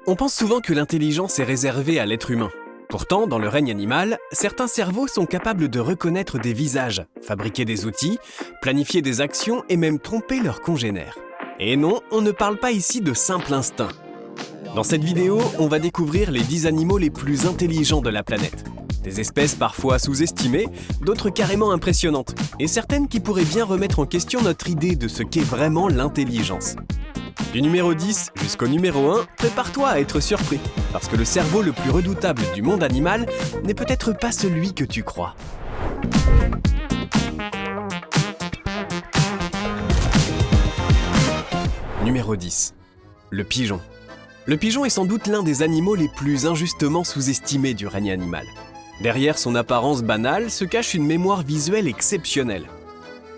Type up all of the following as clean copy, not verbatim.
On pense souvent que l'intelligence est réservée à l'être humain. Pourtant, dans le règne animal, certains cerveaux sont capables de reconnaître des visages, fabriquer des outils, planifier des actions et même tromper leurs congénères. Et non, on ne parle pas ici de simple instinct. Dans cette vidéo, on va découvrir les 10 animaux les plus intelligents de la planète. Des espèces parfois sous-estimées, d'autres carrément impressionnantes, et certaines qui pourraient bien remettre en question notre idée de ce qu'est vraiment l'intelligence. Du numéro 10 jusqu'au numéro 1, prépare-toi à être surpris, parce que le cerveau le plus redoutable du monde animal n'est peut-être pas celui que tu crois. Numéro 10. Le pigeon. Le pigeon est sans doute l'un des animaux les plus injustement sous-estimés du règne animal. Derrière son apparence banale se cache une mémoire visuelle exceptionnelle.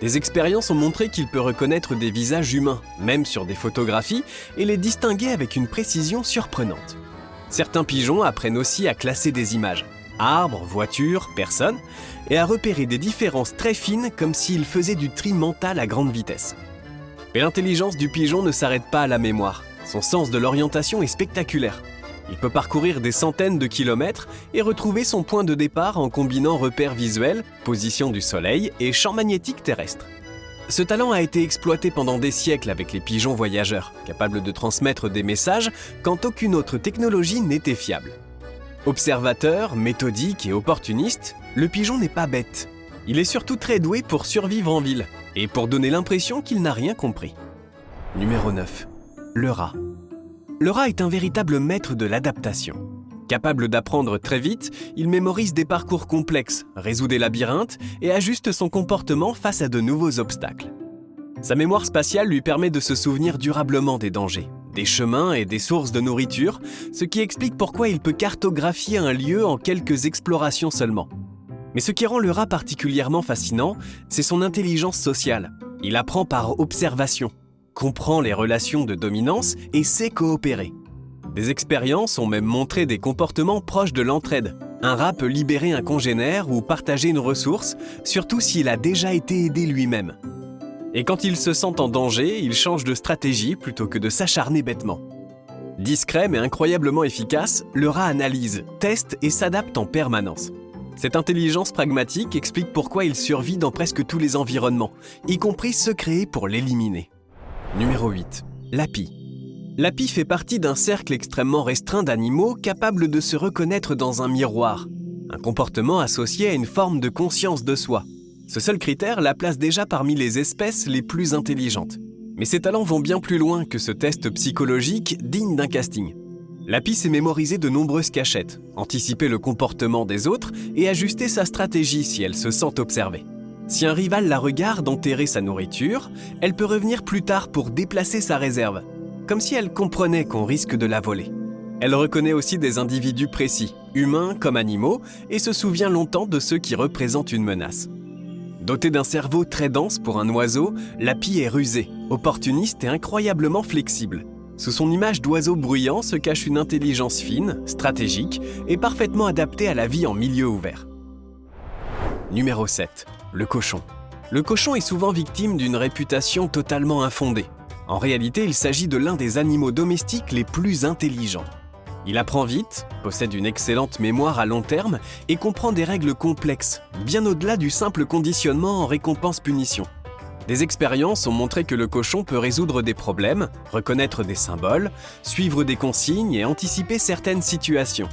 Des expériences ont montré qu'il peut reconnaître des visages humains, même sur des photographies, et les distinguer avec une précision surprenante. Certains pigeons apprennent aussi à classer des images, arbres, voitures, personnes, et à repérer des différences très fines comme s'ils faisaient du tri mental à grande vitesse. Mais l'intelligence du pigeon ne s'arrête pas à la mémoire. Son sens de l'orientation est spectaculaire. Il peut parcourir des centaines de kilomètres et retrouver son point de départ en combinant repères visuels, position du soleil et champ magnétique terrestre. Ce talent a été exploité pendant des siècles avec les pigeons voyageurs, capables de transmettre des messages quand aucune autre technologie n'était fiable. Observateur, méthodique et opportuniste, le pigeon n'est pas bête. Il est surtout très doué pour survivre en ville et pour donner l'impression qu'il n'a rien compris. Numéro 9. Le rat. Le rat est un véritable maître de l'adaptation. Capable d'apprendre très vite, il mémorise des parcours complexes, résout des labyrinthes et ajuste son comportement face à de nouveaux obstacles. Sa mémoire spatiale lui permet de se souvenir durablement des dangers, des chemins et des sources de nourriture, ce qui explique pourquoi il peut cartographier un lieu en quelques explorations seulement. Mais ce qui rend le rat particulièrement fascinant, c'est son intelligence sociale. Il apprend par observation, comprend les relations de dominance et sait coopérer. Des expériences ont même montré des comportements proches de l'entraide. Un rat peut libérer un congénère ou partager une ressource, surtout s'il a déjà été aidé lui-même. Et quand il se sent en danger, il change de stratégie plutôt que de s'acharner bêtement. Discret mais incroyablement efficace, le rat analyse, teste et s'adapte en permanence. Cette intelligence pragmatique explique pourquoi il survit dans presque tous les environnements, y compris ceux créés pour l'éliminer. Numéro 8. L'api. L'api fait partie d'un cercle extrêmement restreint d'animaux capables de se reconnaître dans un miroir, un comportement associé à une forme de conscience de soi. Ce seul critère la place déjà parmi les espèces les plus intelligentes. Mais ses talents vont bien plus loin que ce test psychologique digne d'un casting. L'api sait mémoriser de nombreuses cachettes, anticiper le comportement des autres et ajuster sa stratégie si elle se sent observée. Si un rival la regarde enterrer sa nourriture, elle peut revenir plus tard pour déplacer sa réserve, comme si elle comprenait qu'on risque de la voler. Elle reconnaît aussi des individus précis, humains comme animaux, et se souvient longtemps de ceux qui représentent une menace. Dotée d'un cerveau très dense pour un oiseau, l'api est rusé, opportuniste et incroyablement flexible. Sous son image d'oiseau bruyant se cache une intelligence fine, stratégique et parfaitement adaptée à la vie en milieu ouvert. Numéro 7. Le cochon. Le cochon est souvent victime d'une réputation totalement infondée. En réalité, il s'agit de l'un des animaux domestiques les plus intelligents. Il apprend vite, possède une excellente mémoire à long terme et comprend des règles complexes, bien au-delà du simple conditionnement en récompense-punition. Des expériences ont montré que le cochon peut résoudre des problèmes, reconnaître des symboles, suivre des consignes et anticiper certaines situations.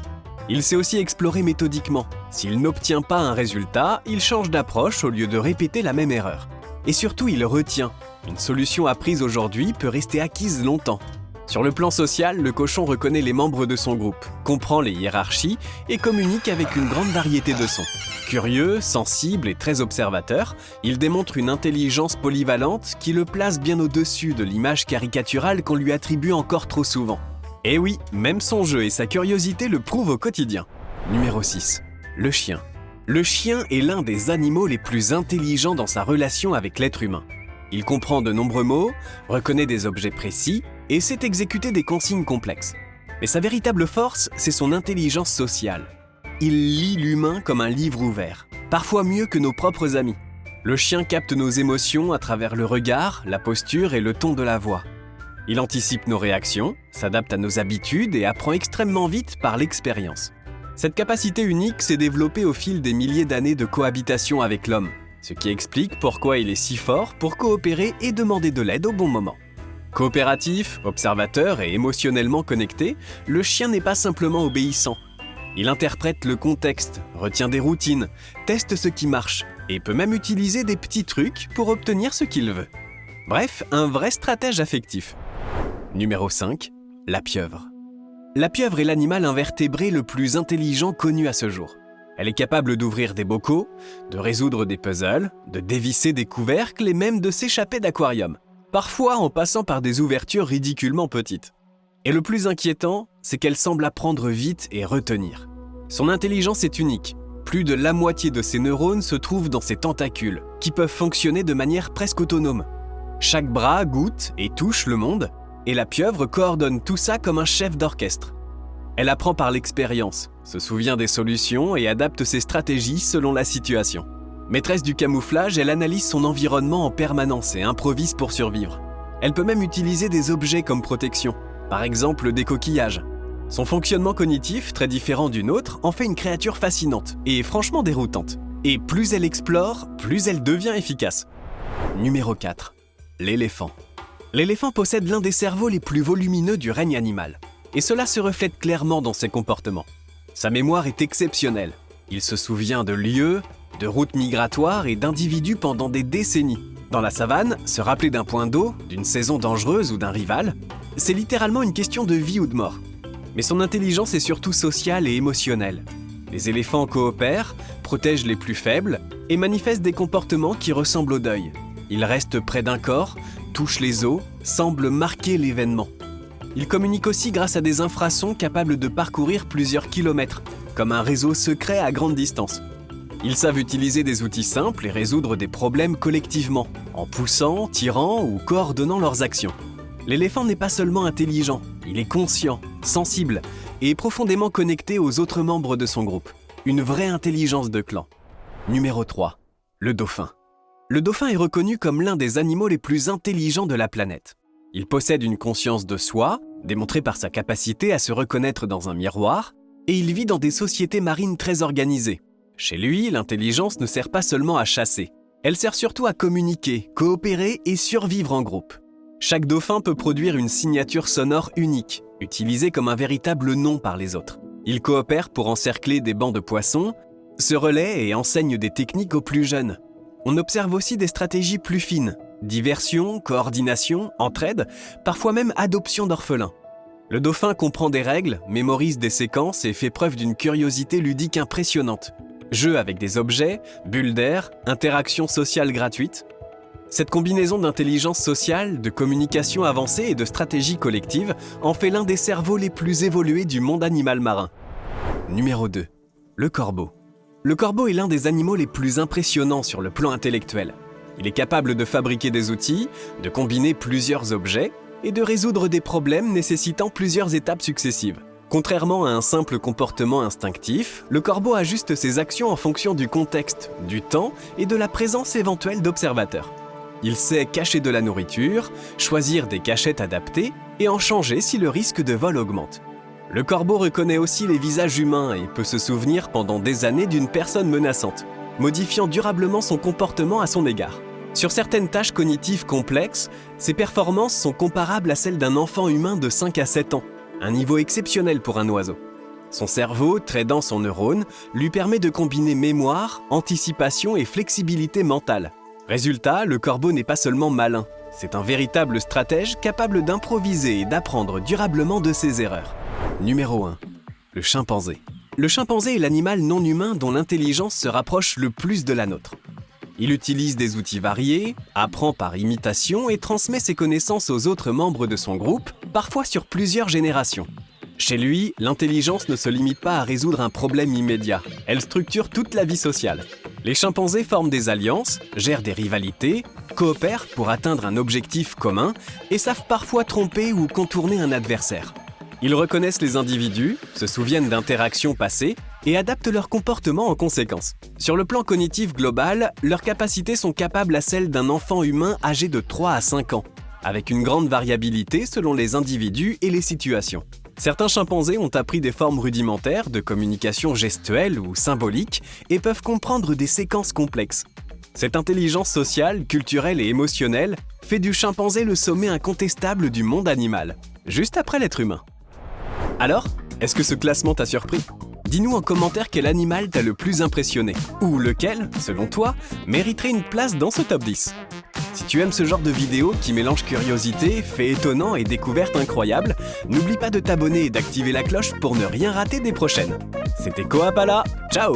Il sait aussi explorer méthodiquement. S'il n'obtient pas un résultat, il change d'approche au lieu de répéter la même erreur. Et surtout, il retient. Une solution apprise aujourd'hui peut rester acquise longtemps. Sur le plan social, le cochon reconnaît les membres de son groupe, comprend les hiérarchies et communique avec une grande variété de sons. Curieux, sensible et très observateur, il démontre une intelligence polyvalente qui le place bien au-dessus de l'image caricaturale qu'on lui attribue encore trop souvent. Et oui, même son jeu et sa curiosité le prouvent au quotidien. Numéro 6. Le chien. Le chien est l'un des animaux les plus intelligents dans sa relation avec l'être humain. Il comprend de nombreux mots, reconnaît des objets précis et sait exécuter des consignes complexes. Mais sa véritable force, c'est son intelligence sociale. Il lit l'humain comme un livre ouvert, parfois mieux que nos propres amis. Le chien capte nos émotions à travers le regard, la posture et le ton de la voix. Il anticipe nos réactions, s'adapte à nos habitudes et apprend extrêmement vite par l'expérience. Cette capacité unique s'est développée au fil des milliers d'années de cohabitation avec l'homme, ce qui explique pourquoi il est si fort pour coopérer et demander de l'aide au bon moment. Coopératif, observateur et émotionnellement connecté, le chien n'est pas simplement obéissant. Il interprète le contexte, retient des routines, teste ce qui marche et peut même utiliser des petits trucs pour obtenir ce qu'il veut. Bref, un vrai stratège affectif. Numéro 5. La pieuvre. La pieuvre est l'animal invertébré le plus intelligent connu à ce jour. Elle est capable d'ouvrir des bocaux, de résoudre des puzzles, de dévisser des couvercles et même de s'échapper d'aquariums, parfois en passant par des ouvertures ridiculement petites. Et le plus inquiétant, c'est qu'elle semble apprendre vite et retenir. Son intelligence est unique. Plus de la moitié de ses neurones se trouvent dans ses tentacules, qui peuvent fonctionner de manière presque autonome. Chaque bras goûte et touche le monde, et la pieuvre coordonne tout ça comme un chef d'orchestre. Elle apprend par l'expérience, se souvient des solutions et adapte ses stratégies selon la situation. Maîtresse du camouflage, elle analyse son environnement en permanence et improvise pour survivre. Elle peut même utiliser des objets comme protection, par exemple des coquillages. Son fonctionnement cognitif, très différent du nôtre, en fait une créature fascinante et franchement déroutante. Et plus elle explore, plus elle devient efficace. Numéro 4. L'éléphant. L'éléphant possède l'un des cerveaux les plus volumineux du règne animal. Et cela se reflète clairement dans ses comportements. Sa mémoire est exceptionnelle. Il se souvient de lieux, de routes migratoires et d'individus pendant des décennies. Dans la savane, se rappeler d'un point d'eau, d'une saison dangereuse ou d'un rival, c'est littéralement une question de vie ou de mort. Mais son intelligence est surtout sociale et émotionnelle. Les éléphants coopèrent, protègent les plus faibles et manifestent des comportements qui ressemblent au deuil. Ils restent près d'un corps, touchent les os, semblent marquer l'événement. Ils communiquent aussi grâce à des infrasons capables de parcourir plusieurs kilomètres, comme un réseau secret à grande distance. Ils savent utiliser des outils simples et résoudre des problèmes collectivement, en poussant, tirant ou coordonnant leurs actions. L'éléphant n'est pas seulement intelligent, il est conscient, sensible et profondément connecté aux autres membres de son groupe. Une vraie intelligence de clan. Numéro 3. Le dauphin. Le dauphin est reconnu comme l'un des animaux les plus intelligents de la planète. Il possède une conscience de soi, démontrée par sa capacité à se reconnaître dans un miroir, et il vit dans des sociétés marines très organisées. Chez lui, l'intelligence ne sert pas seulement à chasser, elle sert surtout à communiquer, coopérer et survivre en groupe. Chaque dauphin peut produire une signature sonore unique, utilisée comme un véritable nom par les autres. Il coopère pour encercler des bancs de poissons, se relaie et enseigne des techniques aux plus jeunes. On observe aussi des stratégies plus fines, diversion, coordination, entraide, parfois même adoption d'orphelins. Le dauphin comprend des règles, mémorise des séquences et fait preuve d'une curiosité ludique impressionnante. Jeux avec des objets, bulles d'air, interactions sociales gratuites. Cette combinaison d'intelligence sociale, de communication avancée et de stratégie collective en fait l'un des cerveaux les plus évolués du monde animal marin. Numéro 2. Le corbeau. Le corbeau est l'un des animaux les plus impressionnants sur le plan intellectuel. Il est capable de fabriquer des outils, de combiner plusieurs objets et de résoudre des problèmes nécessitant plusieurs étapes successives. Contrairement à un simple comportement instinctif, le corbeau ajuste ses actions en fonction du contexte, du temps et de la présence éventuelle d'observateurs. Il sait cacher de la nourriture, choisir des cachettes adaptées et en changer si le risque de vol augmente. Le corbeau reconnaît aussi les visages humains et peut se souvenir pendant des années d'une personne menaçante, modifiant durablement son comportement à son égard. Sur certaines tâches cognitives complexes, ses performances sont comparables à celles d'un enfant humain de 5 à 7 ans, un niveau exceptionnel pour un oiseau. Son cerveau, très dense en neurones, lui permet de combiner mémoire, anticipation et flexibilité mentale. Résultat, le corbeau n'est pas seulement malin, c'est un véritable stratège capable d'improviser et d'apprendre durablement de ses erreurs. Numéro 1. Le chimpanzé. Le chimpanzé est l'animal non humain dont l'intelligence se rapproche le plus de la nôtre. Il utilise des outils variés, apprend par imitation et transmet ses connaissances aux autres membres de son groupe, parfois sur plusieurs générations. Chez lui, l'intelligence ne se limite pas à résoudre un problème immédiat, elle structure toute la vie sociale. Les chimpanzés forment des alliances, gèrent des rivalités, coopèrent pour atteindre un objectif commun et savent parfois tromper ou contourner un adversaire. Ils reconnaissent les individus, se souviennent d'interactions passées et adaptent leur comportement en conséquence. Sur le plan cognitif global, leurs capacités sont capables à celles d'un enfant humain âgé de 3 à 5 ans. avec une grande variabilité selon les individus et les situations. Certains chimpanzés ont appris des formes rudimentaires de communication gestuelle ou symbolique et peuvent comprendre des séquences complexes. Cette intelligence sociale, culturelle et émotionnelle fait du chimpanzé le sommet incontestable du monde animal, juste après l'être humain. Alors, est-ce que ce classement t'a surpris ? Dis-nous en commentaire quel animal t'a le plus impressionné, ou lequel, selon toi, mériterait une place dans ce top 10. Si tu aimes ce genre de vidéos qui mélangent curiosité, faits étonnants et découvertes incroyables, n'oublie pas de t'abonner et d'activer la cloche pour ne rien rater des prochaines. C'était Koapala, ciao!